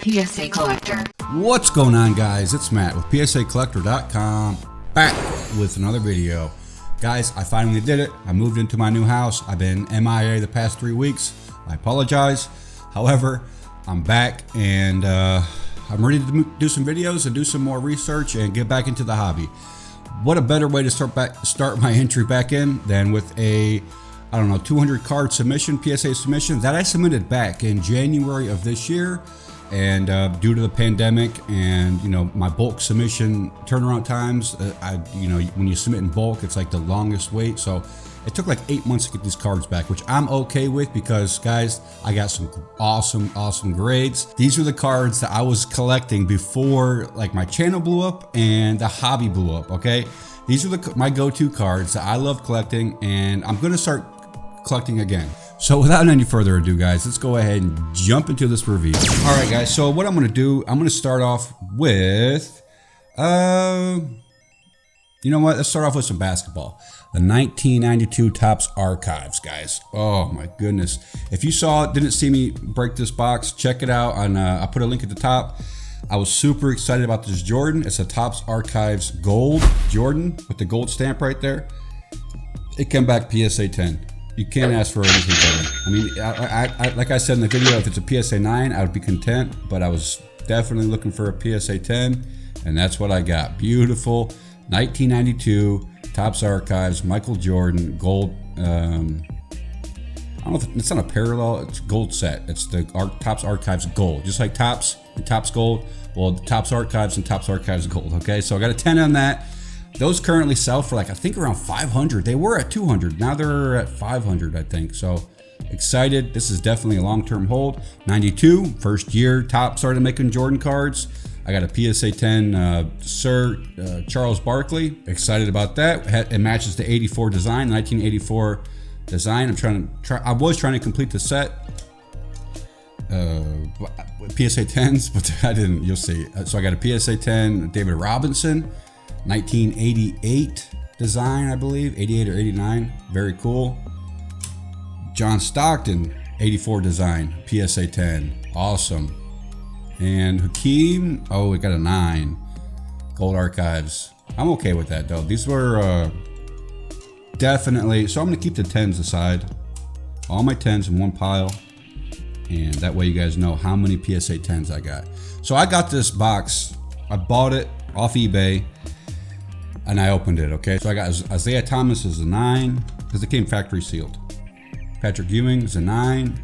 PSA Collector. What's going on, guys? It's Matt with PSAcollector.com, back with another video. Guys, I finally did it. I moved into my new house. I've been MIA the past 3 weeks. I apologize. However, I'm back and I'm ready to do some videos and do some more research and get back into the hobby. What a better way to start my entry back in than with a, I don't know, 200 card submission, PSA submission that I submitted back in January of this year. And due to the pandemic and, my bulk submission turnaround times, when you submit in bulk, it's like the longest wait. So it took like 8 months to get these cards back, which I'm okay with because, guys, I got some awesome grades. These are the cards that I was collecting before like my channel blew up and the hobby blew up, okay? These are my go-to cards that I love collecting, and I'm going to start collecting again. So without any further ado, guys, let's go ahead and jump into this review. All right, guys, so what I'm going to do, I'm going to start off with, you know what? Let's start off with some basketball. The 1992 Topps Archives, guys. Oh my goodness. If you didn't see me break this box, check it out. I put a link at the top. I was super excited about this Jordan. It's a Topps Archives Gold Jordan with the gold stamp right there. It came back PSA 10. You can't ask for anything better. I mean, I like I said in the video, if it's a PSA 9, I would be content, but I was definitely looking for a PSA 10, and that's what I got. Beautiful 1992 Topps Archives Michael Jordan gold. I don't know if it's not a parallel, it's gold set. It's the Topps Archives Gold, just like Topps and Topps Gold. Well, Topps Archives and Topps Archives Gold, okay? So I got a 10 on that. Those currently sell for like, I think around 500. They were at 200. Now they're at 500, I think. So excited. This is definitely a long-term hold. 92, first year Topps started making Jordan cards. I got a PSA 10 Sir Charles Barkley. Excited about that. It matches the 84 design, 1984 design. I was trying to complete the set. PSA 10s, but I didn't. You'll see. So I got a PSA 10 David Robinson. 1988 design, I believe, 88 or 89, very cool. John Stockton, 84 design, PSA 10, awesome. And Hakeem, oh, we got a 9, Gold Archives. I'm okay with that though. These were definitely, so I'm gonna keep the 10s aside, all my 10s in one pile, and that way you guys know how many PSA 10s I got. So I got this box, I bought it off eBay, and I opened it, okay? So I got Isaiah Thomas as a 9, because it came factory sealed. Patrick Ewing is a 9.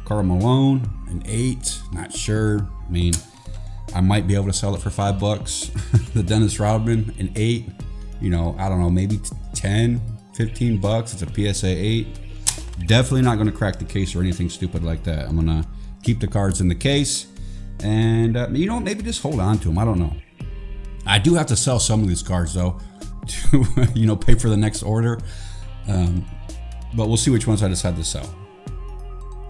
Karl Malone, an 8, not sure. I mean, I might be able to sell it for $5. The Dennis Rodman, an 8. I don't know, maybe 10, 15 bucks. It's a PSA 8. Definitely not gonna crack the case or anything stupid like that. I'm gonna keep the cards in the case and, maybe just hold on to them. I don't know. I do have to sell some of these cards though to pay for the next order, but we'll see which ones I decide to sell.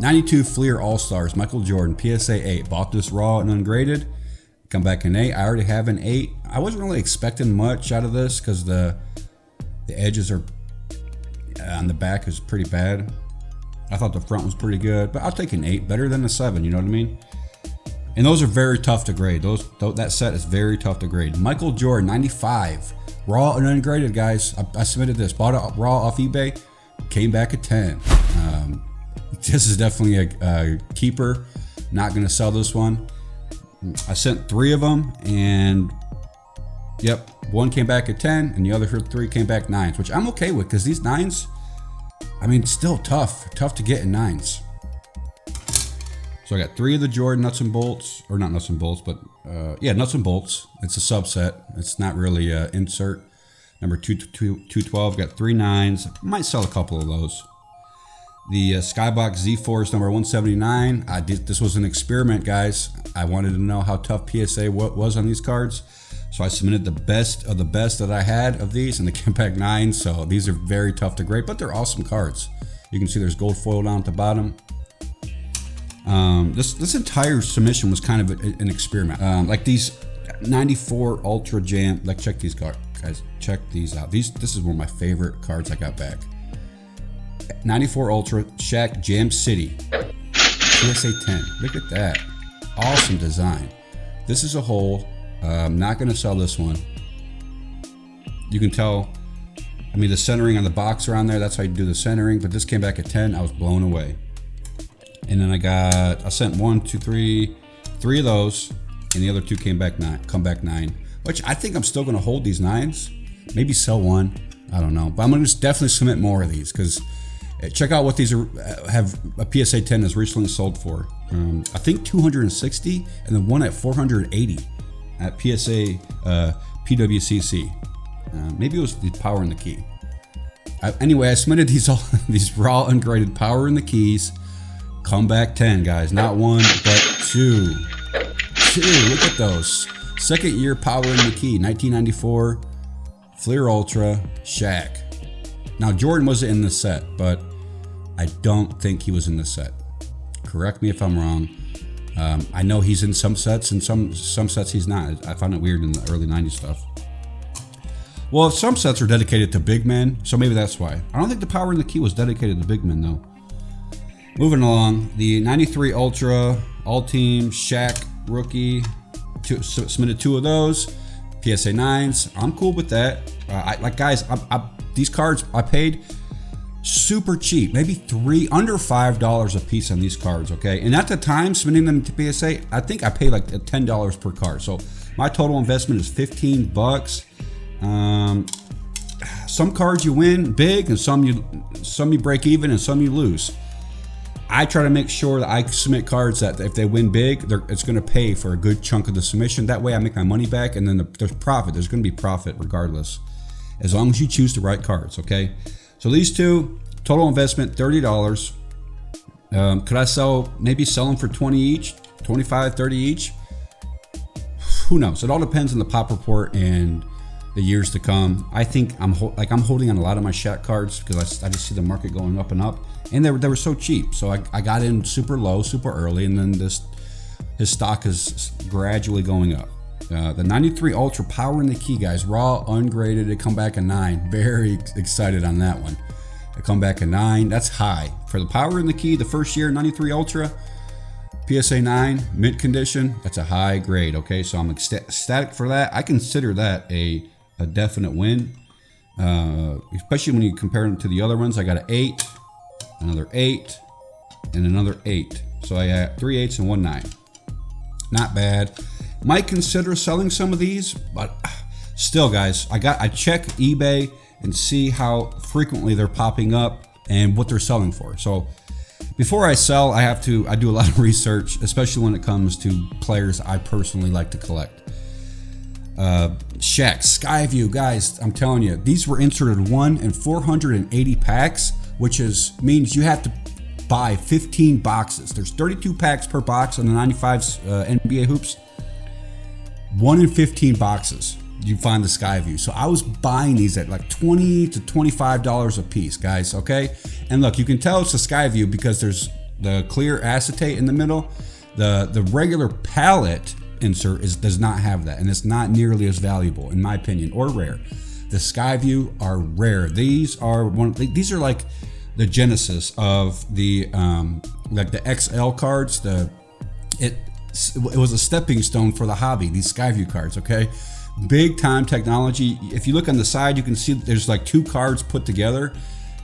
92 Fleer All-Stars Michael Jordan PSA 8. Bought this raw and ungraded, come back an 8. I already have an 8. I wasn't really expecting much out of this because the edges are on the back is pretty bad. I thought the front was pretty good, but I'll take an 8, better than a 7, you know what I mean? And those are very tough to grade. That set is very tough to grade. Michael Jordan, 95. Raw and ungraded, guys. I submitted this. Bought it raw off eBay. Came back at 10. This is definitely a keeper. Not going to sell this one. I sent 3 of them. And, yep, one came back at 10. And the other 3 came back 9s. Which I'm okay with because these 9s, I mean, still tough. Tough to get in 9s. So I got 3 of the Jordan nuts and bolts, or not nuts and bolts, but nuts and bolts. It's a subset. It's not really insert. Number 212, got 3 9s. Might sell a couple of those. The Skybox Z-Force number 179. This was an experiment, guys. I wanted to know how tough PSA was on these cards. So I submitted the best of the best that I had of these, and they came back 9. So these are very tough to grade, but they're awesome cards. You can see there's gold foil down at the bottom. This entire submission was kind of an experiment. Like these 94 Ultra Jam, like check these cards, guys, check these out. This is one of my favorite cards I got back. 94 Ultra Shaq Jam City PSA 10. Look at that. Awesome design. This is a hold. I'm not going to sell this one. You can tell, I mean, the centering on the box around there, that's how you do the centering, but this came back at 10. I was blown away. And then I sent 1, 2, 3 of those, and the other 2 came back 9, which I think I'm still going to hold these 9s. Maybe sell one, I don't know. But I'm going to definitely submit more of these, because check out what these have a PSA 10 has recently sold for. I think 260, and then one at 480 at PSA PWCC. Maybe it was the power in the key. Anyway, I submitted these raw ungraded power in the keys. Comeback 10, guys. Not 1, but 2. 2. Look at those. Second year power in the key. 1994 Fleer Ultra Shaq. Now Jordan wasn't in the set, but I don't think he was in the set. Correct me if I'm wrong. I know he's in some sets, and some sets he's not. I found it weird in the early 90s stuff. Well, some sets are dedicated to big men, so maybe that's why. I don't think the power in the key was dedicated to big men, though. Moving along, the 93 Ultra All-Team Shaq Rookie. Submitted 2 of those. PSA 9s. I'm cool with that. Guys, these cards I paid super cheap, maybe under $5 a piece on these cards, okay? And at the time, submitting them to PSA, I think I paid like $10 per card. So my total investment is $15. Some cards you win big, and some you break even, and some you lose. I try to make sure that I submit cards that if they win big, it's going to pay for a good chunk of the submission. That way I make my money back, and then there's profit. There's going to be profit regardless, as long as you choose the right cards, okay? So these 2, total investment $30. Could I maybe sell them for 20 each, 25, 30 each? Who knows? It all depends on the pop report and the years to come. I think I'm holding on a lot of my Shaq cards because I just see the market going up and up, and they were so cheap. So I got in super low, super early, and then his stock is gradually going up. The 93 Ultra power in the key, guys, raw, ungraded. It come back a 9. Very excited on that one. It come back a 9. That's high for the power in the key. The first year 93 Ultra, PSA 9, mint condition. That's a high grade. Okay, so I'm ecstatic for that. I consider that a definite win, especially when you compare them to the other ones. I got an 8, another 8, and another 8. So I had 3 8s and 1 9. Not bad. Might consider selling some of these, but still, guys, I check eBay and see how frequently they're popping up and what they're selling for. So before I sell, I do a lot of research, especially when it comes to players I personally like to collect. Shaq, Skyview, guys, I'm telling you, these were inserted 1 in 480 packs, which means you have to buy 15 boxes. There's 32 packs per box on the 95's NBA hoops. 1 in 15 boxes, you find the Skyview. So I was buying these at like $20 to $25 a piece, guys, okay? And look, you can tell it's a Skyview because there's the clear acetate in the middle. The regular palette insert does not have that, and it's not nearly as valuable, in my opinion, or rare. The Skyview are rare. These are like the genesis of the like the XL cards. It was a stepping stone for the hobby, these Skyview cards, okay? Big time technology. If you look on the side, you can see there's like 2 cards put together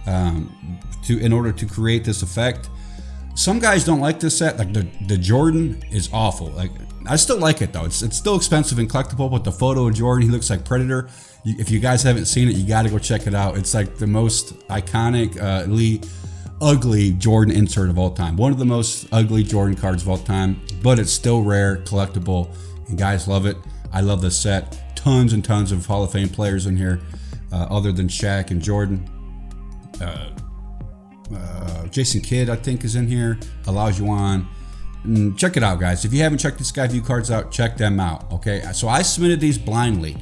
in order to create this effect. Some guys don't like this set. Like the Jordan is awful. Like, I still like it though. It's still expensive and collectible, but the photo of Jordan, he looks like Predator. If you guys haven't seen it, you got to go check it out. It's like the most iconic, ugly Jordan insert of all time. One of the most ugly Jordan cards of all time, but it's still rare, collectible, and guys love it. I love this set. Tons and tons of Hall of Fame players in here, other than Shaq and Jordan. Jason Kidd, I think, is in here. Olajuwon. Check it out, guys. If you haven't checked these Skyview cards out, check them out, okay? So I submitted these blindly,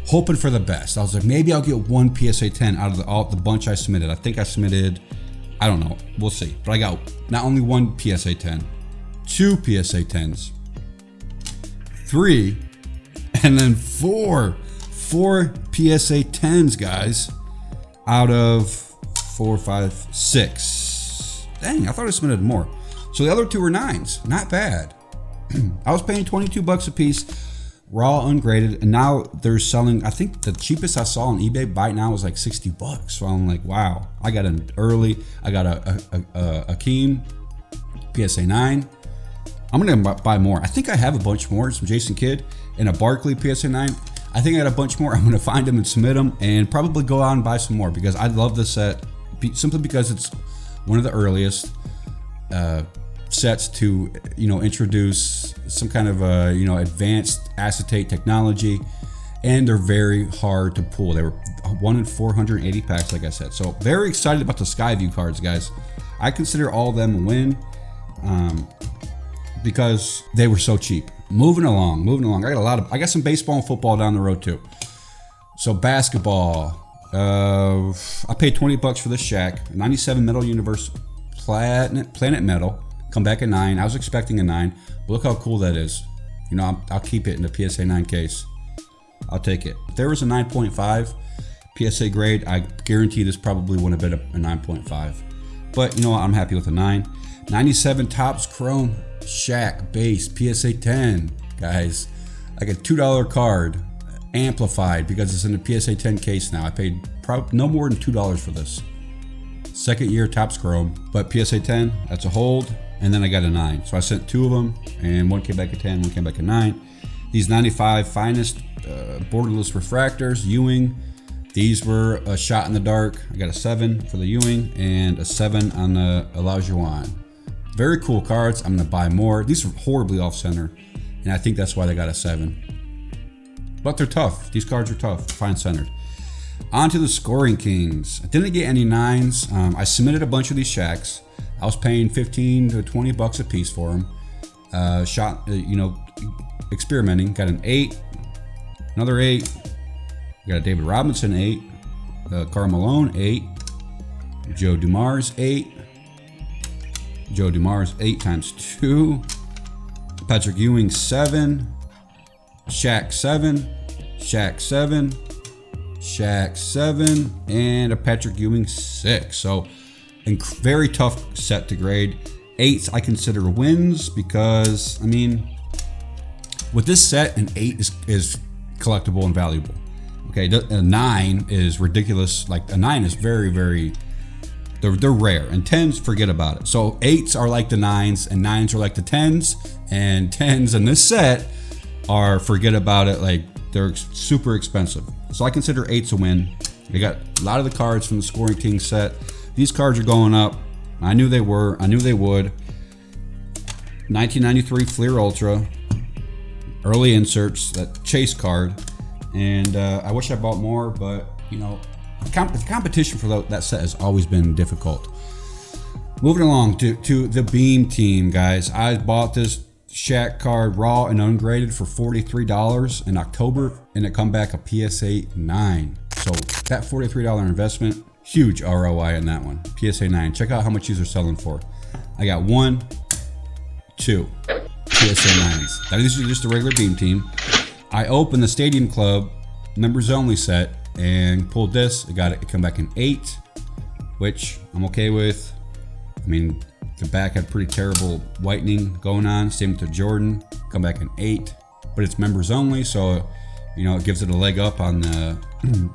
hoping for the best. I was like, maybe I'll get 1 PSA 10 out of the bunch I submitted. I think I submitted, I don't know, we'll see. But I got not only 1 PSA 10, 2 PSA 10s, 3, and then 4 PSA 10s, guys, out of 4, 5, 6. Dang, I thought I submitted more. So the other 2 were 9s. Not bad. I was paying 22 bucks a piece, raw, ungraded, and now they're selling, I think the cheapest I saw on eBay right now was like 60 bucks. So I'm like, wow, I got an early, I got a Akeem PSA 9. I'm gonna buy more. I think I have a bunch more, some Jason Kidd and a Barkley PSA 9. I think I got a bunch more. I'm gonna find them and submit them and probably go out and buy some more because I love this set simply because it's one of the earliest sets to, you know, introduce some kind of you know, advanced acetate technology, and they're very hard to pull. They were 1 in 480 packs, like I said. So very excited about the Skyview cards, guys. I consider all of them a win because they were so cheap. Moving along. I got some baseball and football down the road too. So basketball, I paid 20 bucks for this Shaq, 97 Metal Universe Planet Metal. Come back at 9. I was expecting a 9, but look how cool that is. You know, I'll keep it in the PSA 9 case. I'll take it. If there was a 9.5 PSA grade, I guarantee this probably wouldn't have been a 9.5. But you know what? I'm happy with a 9. 97 Topps Chrome Shaq base PSA 10. Guys, like a $2 card, amplified because it's in the PSA 10 case now. I paid no more than $2 for this. Second year Topps Chrome, but PSA 10, that's a hold. And then I got a 9. So I sent 2 of them, and one came back at 10, one came back at 9. These 95 finest borderless refractors, Ewing. These were a shot in the dark. I got a 7 for the Ewing and a 7 on the Olajuwon. Very cool cards. I'm gonna buy more. These are horribly off center, and I think that's why they got a 7. But they're tough. These cards are tough, fine centered. On to the Scoring Kings. I didn't get any 9s. I submitted a bunch of these Shaqs. I was paying 15 to 20 bucks a piece for them. You know, experimenting. Got an 8, another 8. Got a David Robinson 8, Karl Malone 8, Joe Dumars 8, Joe Dumars 8 times 2, Patrick Ewing 7, Shaq 7, Shaq 7, Shaq 7, and a Patrick Ewing 6. So very tough set to grade. 8s I consider wins because, I mean, with this set, an 8 is collectible and valuable. Okay, a 9 is ridiculous. Like a 9 is very, very, they're rare. And 10s, forget about it. So 8s are like the 9s, and 9s are like the 10s, and 10s in this set are, forget about it, like they're super expensive. So I consider 8s a win. We got a lot of the cards from the Scoring King set. These cards are going up. I knew they were. I knew they would. 1993 Fleer Ultra. Early inserts, that chase card. And I wish I bought more, but you know, the competition for that set has always been difficult. Moving along to the Beam Team, guys. I bought this Shaq card raw and ungraded for $43 in October, and it come back a PSA 9. So that $43 investment, huge ROI on that one. PSA 9. Check out how much these are selling for. I got 1, 2 PSA 9s. Now these are just a regular Beam Team. I opened the Stadium Club members only set and pulled this. It come back in 8, which I'm okay with. I mean, the back had pretty terrible whitening going on. Same with the Jordan. Come back in 8, but it's members only, so you know it gives it a leg up on the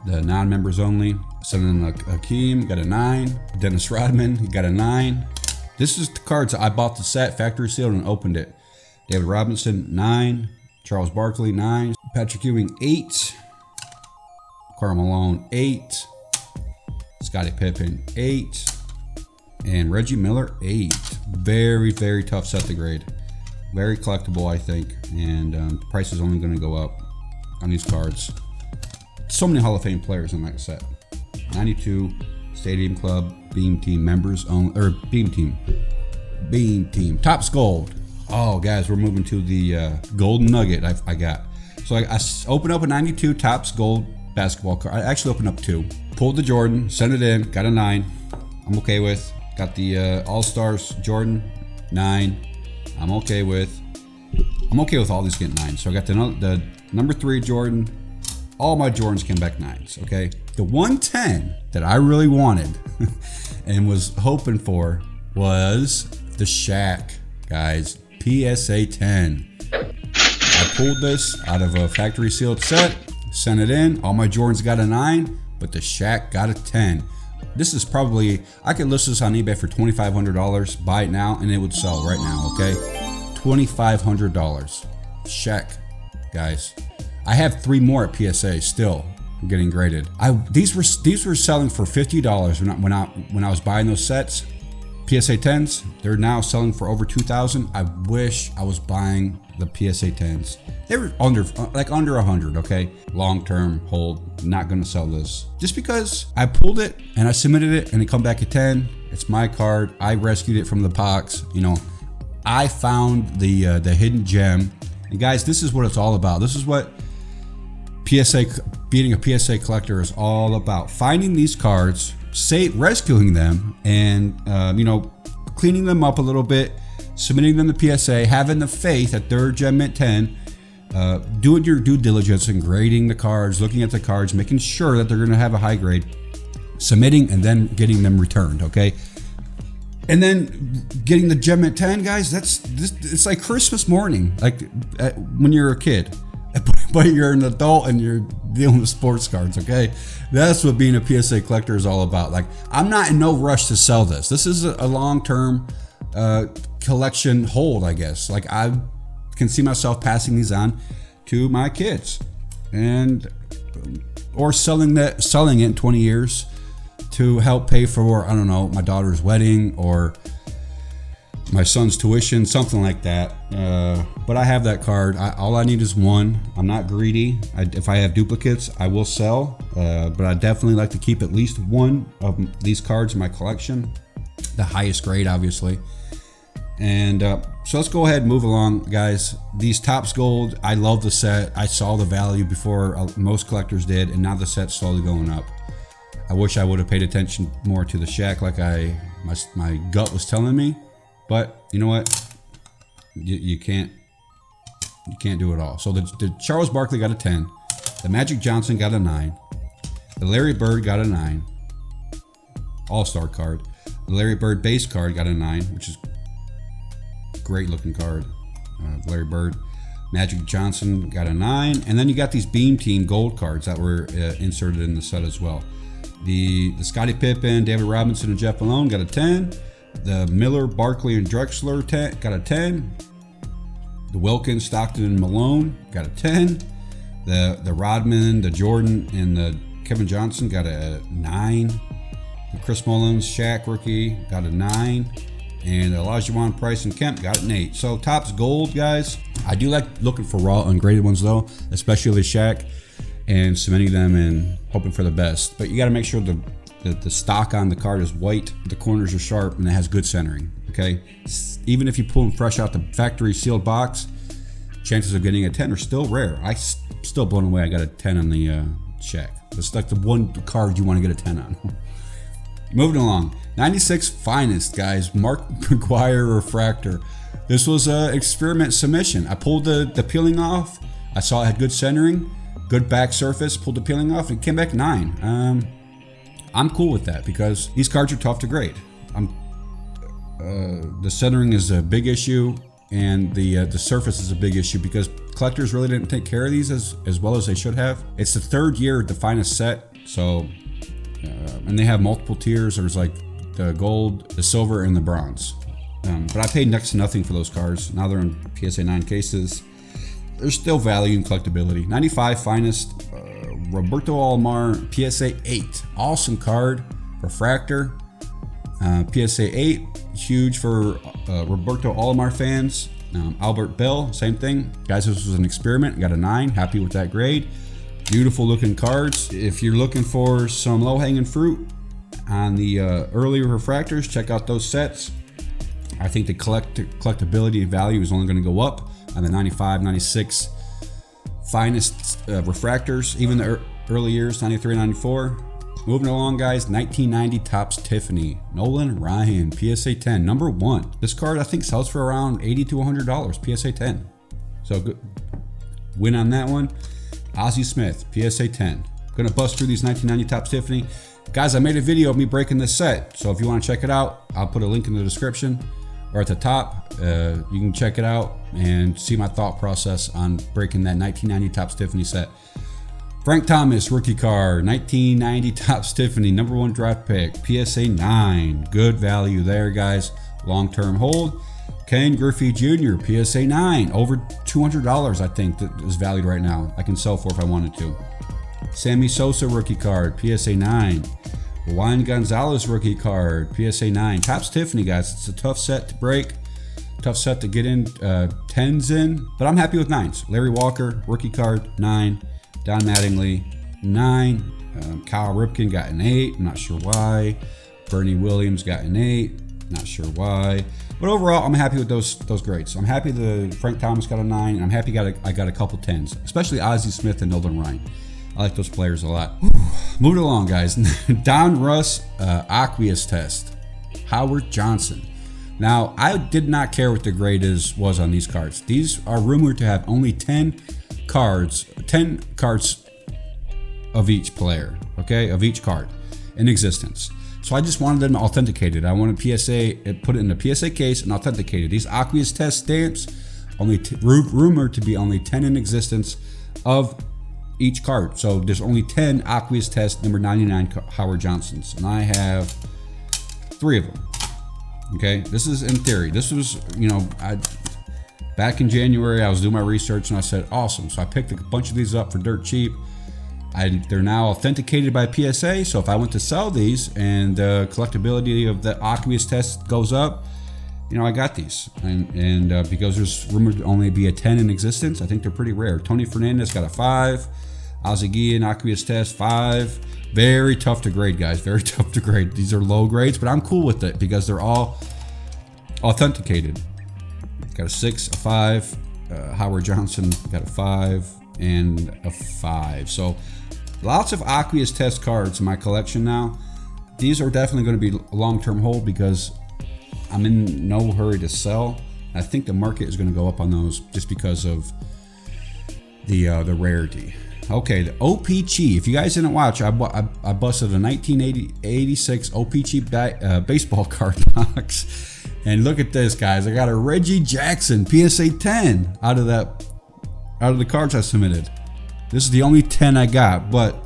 non-members only. Sending Akeem, got a 9. Dennis Rodman, he got a 9. This is the cards I bought the set, factory sealed, and opened it. David Robinson 9. Charles Barkley 9, Patrick Ewing 8, Karl Malone 8, Scottie Pippen 8, and Reggie Miller 8. Very, very tough set to grade. Very collectible, I think, and the price is only going to go up on these cards. So many Hall of Fame players in that set. 92 Stadium Club Beam Team members only, or Beam Team, Topps Gold. Oh, guys, we're moving to the golden nugget I got. So I opened up a 92 Topps Gold basketball card. I actually opened up 2. Pulled the Jordan, sent it in, got a 9. I'm okay with. Got the All-Stars Jordan, 9. I'm okay with all these getting 9. So I got the number 3 Jordan. All my Jordans came back 9s, okay? The 110 that I really wanted and was hoping for was the Shaq, guys. PSA 10. I pulled this out of a factory sealed set, sent it in. All my Jordans got a 9, but the Shaq got a 10. This is probably, I could list this on eBay for $2,500. Buy it now and it would sell right now, okay? $2,500. Shaq, guys. I have 3 more at PSA still getting graded. These were selling for $50 when I was buying those sets. PSA 10s, they're now selling for over $2,000. I wish I was buying the PSA 10s. They were under 100, okay? Long-term hold, not gonna sell this. Just because I pulled it and I submitted it and it come back at 10, it's my card. I rescued it from the box. You know, I found the hidden gem. And guys, this is what it's all about. This is what being a PSA collector is all about. Finding these cards, rescuing them, and you know, cleaning them up a little bit, submitting them to PSA, having the faith that they're Gem Mint 10, doing your due diligence and grading the cards, looking at the cards, making sure that they're going to have a high grade, submitting, and then getting them returned, okay? And then getting the Gem Mint 10, guys, it's like Christmas morning, like when you're a kid. But you're an adult and you're dealing with sports cards, okay? That's what being a PSA collector is all about. Like, I'm not in no rush to sell this. This is a long-term collection hold, I guess. Like, I can see myself passing these on to my kids, or selling it in 20 years to help pay for, I don't know, my daughter's wedding or my son's tuition, something like that. But I have that card. All I need is one. I'm not greedy. If I have duplicates, I will sell. But I definitely like to keep at least one of these cards in my collection. The highest grade, obviously. And so let's go ahead and move along, guys. These Topps Gold, I love the set. I saw the value before most collectors did, and now the set's slowly going up. I wish I would have paid attention more to the Shaq like my gut was telling me. But you know what? You can't do it all. So the Charles Barkley got a 10. The Magic Johnson got a 9. The Larry Bird got a 9. All-star card. The Larry Bird base card got a 9, which is a great looking card. Larry Bird. Magic Johnson got a 9. And then you got these Beam Team gold cards that were inserted in the set as well. The Scottie Pippen, David Robinson, and Jeff Malone got a 10. The Miller, Barkley, and Drexler got a 10. The Wilkins, Stockton, and Malone got a 10. The Rodman, the Jordan, and the Kevin Johnson got a 9. The Chris Mullins, Shaq rookie got a 9. And Olajuwon, Price, and Kemp got an 8. So Topps Gold, guys. I do like looking for raw, ungraded ones though, especially Shaq, and submitting them and hoping for the best. But you got to make sure the stock on the card is white, the corners are sharp, and it has good centering, okay? Even if you pull them fresh out the factory sealed box, chances of getting a 10 are still rare. I'm still blown away I got a 10 on the Shaq. It's like the one card you want to get a 10 on. Moving along, 96 Finest, guys. Mark Mcguire Refractor. This was an experiment submission. I pulled the peeling off. I saw it had good centering, good back surface, pulled the peeling off, and it came back 9. I'm cool with that because these cards are tough to grade. The centering is a big issue, and the surface is a big issue because collectors really didn't take care of these as well as they should have. It's the 3rd year of the Finest set, so and they have multiple tiers. There's like the gold, the silver, and the bronze. But I paid next to nothing for those cards. Now they're in PSA 9 cases. There's still value in collectability. 95 Finest. Roberto Alomar, PSA 8, awesome card. Refractor, PSA 8, huge for Roberto Alomar fans. Albert Bell, same thing. Guys, this was an experiment, got a 9, happy with that grade. Beautiful looking cards. If you're looking for some low hanging fruit on the earlier refractors, check out those sets. I think the collectability and value is only going to go up on the 95, 96 Finest refractors, even the early years, 93, 94. Moving along, guys, 1990 Topps Tiffany. Nolan Ryan, PSA 10, number 1. This card, I think, sells for around $80 to $100, PSA 10. So good win on that one. Ozzie Smith, PSA 10. Gonna bust through these 1990 Topps Tiffany. Guys, I made a video of me breaking this set, so if you want to check it out, I'll put a link in the description. or at the top. You can check it out and see my thought process on breaking that 1990 Topps Tiffany set. Frank Thomas rookie card, 1990 Topps Tiffany, #1 draft pick, PSA 9. Good value there, guys. Long-term hold. Ken Griffey Jr., PSA 9, over $200 I think that is valued right now. I can sell for if I wanted to. Sammy Sosa rookie card, PSA 9. Juan Gonzalez rookie card, PSA 9. Topps Tiffany, guys. It's a tough set to break, tough set to get in 10s in, but I'm happy with 9s. Larry Walker rookie card, 9. Don Mattingly, 9. Kyle Ripken got an 8. I'm not sure why. Bernie Williams got an 8. Not sure why. But overall, I'm happy with those grades. I'm happy the Frank Thomas got a 9. And I'm happy I got a couple 10s, especially Ozzie Smith and Nolan Ryan. I like those players a lot. Moving along, guys. Don Russ aqueous test. Howard Johnson. Now, I did not care what the grade was on these cards. These are rumored to have only 10 cards of each player, okay, of each card in existence. So I just wanted them authenticated. I wanted PSA, put it in a PSA case and authenticated. These aqueous test stamps, only rumored to be only 10 in existence of each card. So there's only 10 aqueous test number 99 Howard Johnsons, and I have 3 of them. Okay, this is in theory. This was, back in January, I was doing my research and I said, awesome. So I picked a bunch of these up for dirt cheap. They're now authenticated by PSA. So if I went to sell these and the collectability of the aqueous test goes up, I got these. And because there's rumored to only be a 10 in existence, I think they're pretty rare. Tony Fernandez got a 5. Ozzie Guillen aqueous test, 5. Very tough to grade, guys. Very tough to grade. These are low grades, but I'm cool with it because they're all authenticated. Got a 6, a 5. Howard Johnson got a 5 and a 5. So lots of aqueous test cards in my collection now. These are definitely going to be a long-term hold because I'm in no hurry to sell. I think the market is going to go up on those just because of the rarity. Okay, the OPC. If you guys didn't watch, I busted a 1986 OPC baseball card box. And look at this, guys. I got a Reggie Jackson PSA 10 out of the cards I submitted. This is the only 10 I got, but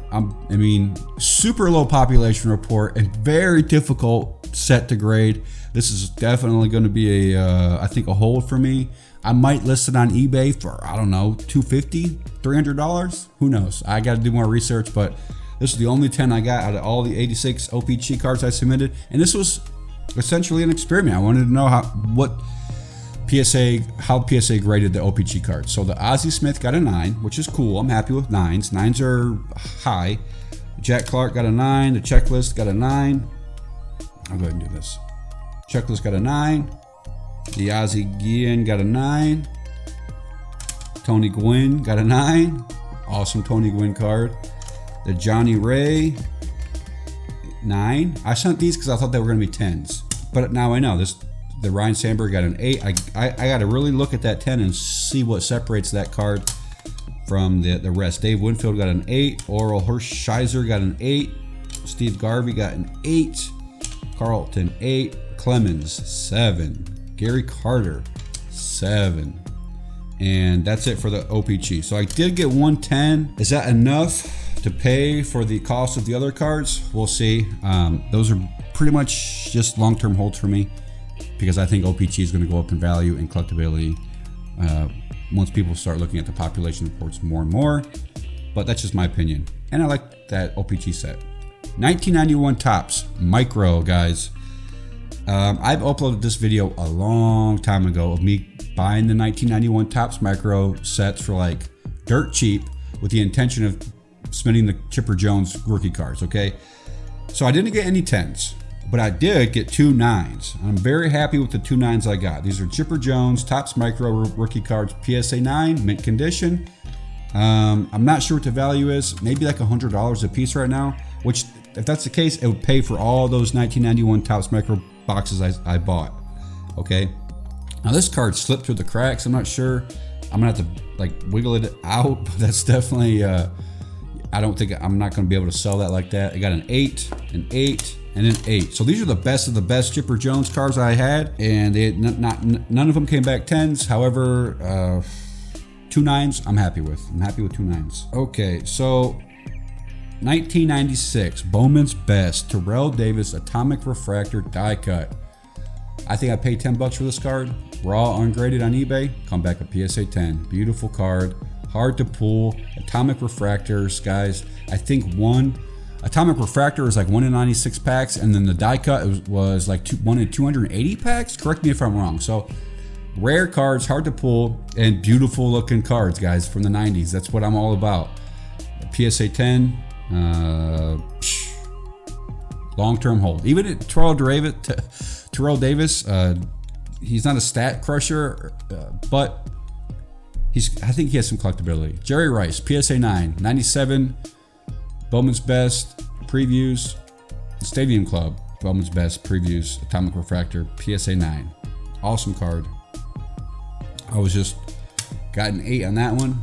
super low population report and very difficult set to grade. This is definitely going to be I think a hold for me. I might list it on eBay for, I don't know, $250, $300. Who knows? I got to do more research, but this is the only 10 I got out of all the 86 OPC cards I submitted. And this was essentially an experiment. I wanted to know how PSA graded the OPC cards. So the Ozzie Smith got a 9, which is cool. I'm happy with 9s. 9s are high. Jack Clark got a 9. The Checklist got a 9. I'll go ahead and do this. Checklist got a 9. The Ozzie Guillen got a 9. Tony Gwynn got a 9. Awesome Tony Gwynn card. The Johnny Ray, 9. I sent these because I thought they were going to be 10s. But now I know this. The Ryan Sandberg got an 8. I got to really look at that 10 and see what separates that card from the rest. Dave Winfield got an 8. Oral Hershiser got an 8. Steve Garvey got an 8. Carlton, 8. Clemens, 7. Gary Carter, 7. And that's it for the OPC. So I did get 110. Is that enough to pay for the cost of the other cards? We'll see. Those are pretty much just long-term holds for me because I think OPC is going to go up in value and collectability once people start looking at the population reports more and more. But that's just my opinion. And I like that OPC set. 1991 Topps Micro, guys. I've uploaded this video a long time ago of me buying the 1991 Topps Micro sets for like dirt cheap with the intention of spending the Chipper Jones rookie cards, okay? So I didn't get any 10s, but I did get 2 9s. I'm very happy with the 2 9s I got. These are Chipper Jones Topps Micro rookie cards, PSA 9, mint condition. I'm not sure what the value is, maybe like $100 a piece right now, which if that's the case, it would pay for all those 1991 Topps Micro boxes I bought. Okay, now this card slipped through the cracks. I'm not sure. I'm gonna have to like wiggle it out, but that's definitely I'm not gonna be able to sell that like that. I got an 8, an 8, and then 8. So these are the best of the best Chipper Jones cards I had, and they none of them came back 10s. However, 2 9s I'm happy with. I'm happy with 2 9s. Okay, so 1996 Bowman's Best Terrell Davis Atomic Refractor die cut. I think I paid $10 for this card, raw ungraded on eBay. Come back a PSA 10. Beautiful card, hard to pull. Atomic refractors, guys. I think one Atomic Refractor is like 1 in 96 packs, and then the die cut was like 1 in 280 packs. Correct me if I'm wrong. So rare cards, hard to pull, and beautiful looking cards, guys, from the 90s. That's what I'm all about. PSA 10, long-term hold. Even at Terrell Davis, he's not a stat crusher, but I think he has some collectability. Jerry Rice, PSA 9, 97, Bowman's Best previews, Stadium Club, Bowman's Best previews, Atomic Refractor, PSA 9. Awesome card. I was just got an 8 on that one.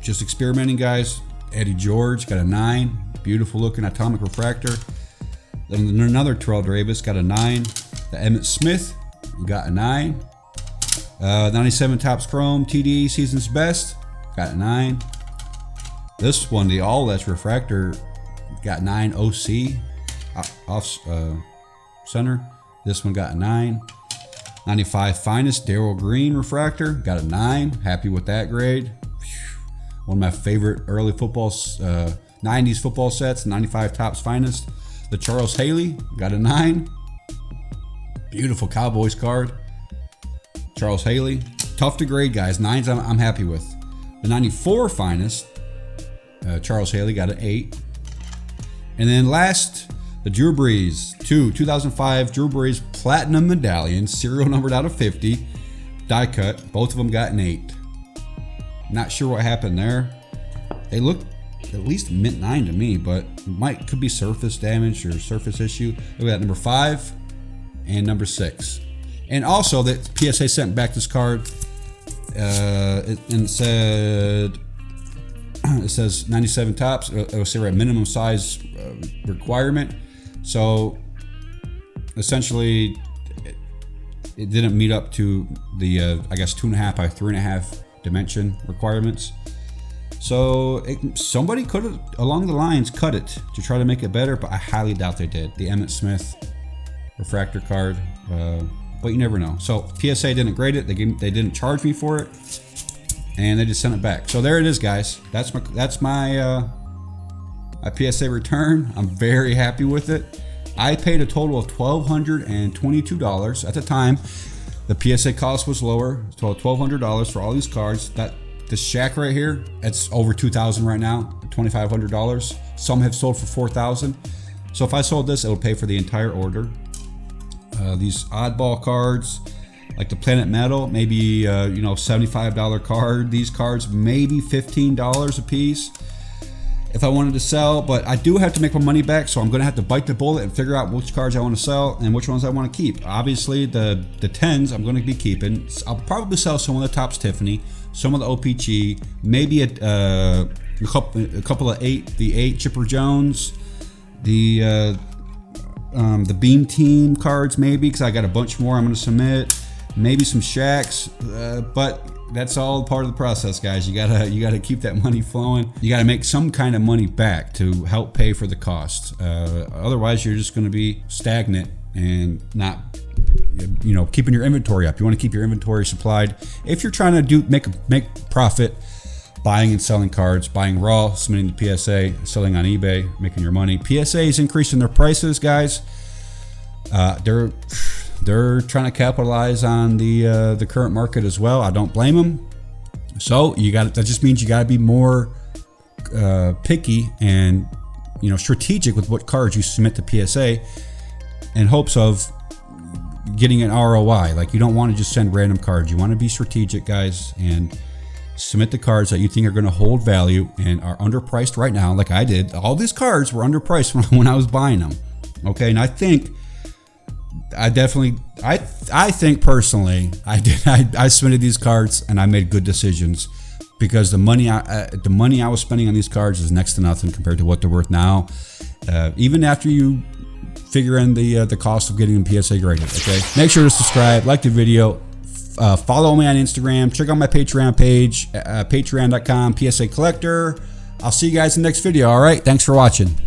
Just experimenting, guys. Eddie George got a 9. Beautiful looking Atomic Refractor. Then another Terrell Davis got a 9. The Emmitt Smith got a 9. 97 Topps Chrome TD Season's Best got a 9. This one, the All That's Refractor, got 9 OC off center. This one got a 9. 95 Finest Darryl Green Refractor got a 9. Happy with that grade. One of my favorite early football 90s football sets. 95 Topps Finest. The Charles Haley got a 9. Beautiful Cowboys card. Charles Haley. Tough to grade, guys. 9s I'm happy with. The 94 Finest. Charles Haley got an 8. And then last, the Drew Brees 2005 Drew Brees Platinum Medallion, serial numbered out of 50, die cut. Both of them got an 8. Not sure what happened there. They look at least mint 9 to me, but could be surface damage or surface issue. Look at that, number 5 and number 6. And also that PSA sent back this card and it says 97 Topps. It'll say we're at minimum size requirement. So essentially, it didn't meet up to the I guess 2.5 by 3.5 dimension requirements. So somebody could have along the lines cut it to try to make it better, but I highly doubt they did. The Emmitt Smith refractor card, but you never know. So PSA didn't grade it. They didn't charge me for it, and they just sent it back. So there it is, guys. That's my PSA return. I'm very happy with it. I paid a total of $1,222 at the time. The PSA cost was lower, so $1,200 for all these cards. This shack right here, it's over $2,000 right now, $2,500. Some have sold for $4,000. So if I sold this, it'll pay for the entire order. These oddball cards, like the Planet Metal, maybe $75 card. These cards, maybe $15 a piece if I wanted to sell, but I do have to make my money back, so I'm going to have to bite the bullet and figure out which cards I want to sell and which ones I want to keep. Obviously, the 10s I'm going to be keeping. I'll probably sell some of the Topps Tiffany, some of the OPG, maybe a couple of the 8 Chipper Jones, the Beam Team cards maybe, because I got a bunch more I'm going to submit. Maybe some Shacks, but that's all part of the process, guys. You gotta keep that money flowing. You gotta make some kind of money back to help pay for the costs. Otherwise, you're just going to be stagnant and not, keeping your inventory up. You want to keep your inventory supplied. If you're trying to make profit, buying and selling cards, buying raw, submitting to PSA, selling on eBay, making your money. PSA is increasing their prices, guys. They're trying to capitalize on the current market as well. I don't blame them. So that just means you got to be more picky and strategic with what cards you submit to PSA in hopes of getting an ROI. Like, you don't want to just send random cards. You want to be strategic, guys, and submit the cards that you think are going to hold value and are underpriced right now, like I did. All these cards were underpriced when I was buying them. Okay, and I think personally, I submitted these cards and I made good decisions, because the money I was spending on these cards is next to nothing compared to what they're worth now. Even after you figure in the cost of getting them PSA graded. Okay, make sure to subscribe, like the video, follow me on Instagram, check out my Patreon page, patreon.com PSA collector. I'll see you guys in the next video. All right, thanks for watching.